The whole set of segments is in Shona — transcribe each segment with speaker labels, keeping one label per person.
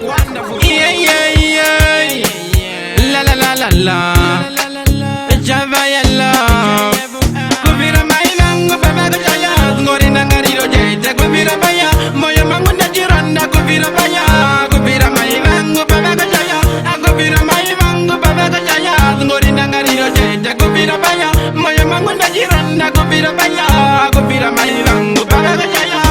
Speaker 1: Yeah, yeah, yeah. La la la la la. Java ya love. Kuvira mailango baba kaya. Ngori nangariro jete kuvira baya. Moyo mangu najiranda kuvira baya. Kuvira mailango baba kaya. Kuvira mailango baba kaya. Ngori nangariro jete kuvira baya. Moyo mangu najiranda kuvira baya. Kuvira mailango baba kaya.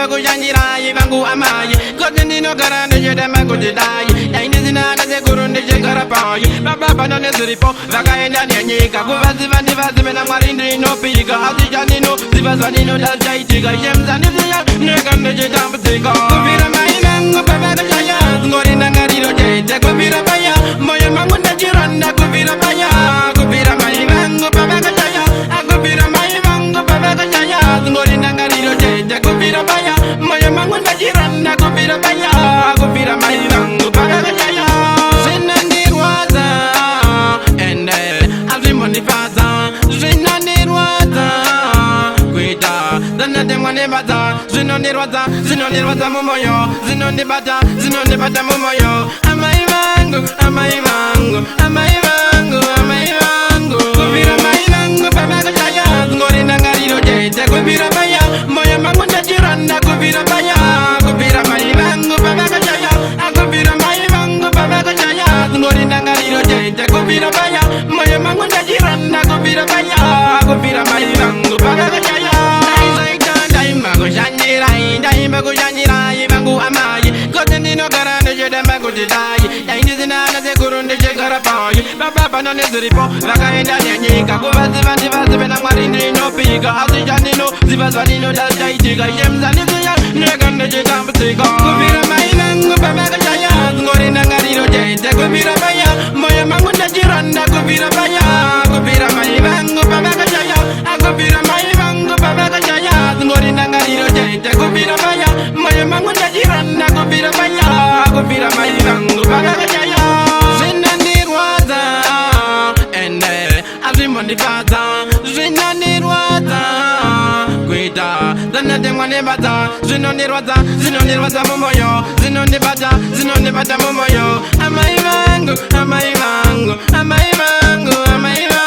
Speaker 1: Kujanjira ivangu amaye kodini no garande jeda magudai yainde zinana ze kurunde je karapai baba banane ziripo vakaenda nyanyika kuvazi vandi vazi mena marindi no piga azijani no zivazani no daljaitiga yemzani zia negande je tambutika kuvira mainango baba kaya ngori nangariro jede kuvira baya moyo mangu najiranda kuvira baya kuvira mainango baba kaya kuvira mainango baba kaya ngori nangariro jede kuvira baya moyo mangu najiranda kuvira baya kuvira mainango baba kaya zinandirwaza ende azimonifaza zinandirwaza kwita zanademwanebaza zinondirwaza mumoyo zinondibata mumoyo amaivangu amaivangu amaivangu amaivangu kuvira mainango baba kaya ngori nangariro jete kuvira baya moyo mangu najiranda kuvira baya kuvira mainango baba kaya kuvira mainango baba kaya ngori nangariro jete kuvira baya moyo mangu najiranda kuvira baya kuvira mainango baba kaya Kujanjira ivangu amaye kodini no garande jeda magudai yainde zinana ze kurunde je karapai baba banane ziripo vakaenda nyanyika kuvazi vandi vazi mena marindi no piga azijani no zivazani no daljaitiga yemzani zia negande je tambutika kuvira mainango baba kaya ngori nangariro jete kuvira baya moyo mangu najiranda kuvira baya kuvira mainango baba kaya kuvira mainango baba kaya ngori nangariro jete kuvira baya moyo mangu najiranda kuvira baya kuvira mainango baba kaya zinandirwaza ende azimonifaza zinandirwaza kwita zanademwanebaza zinondirwaza mumoyo zinondibata mumoyo amaivangu amaivangu amaivangu amaivangu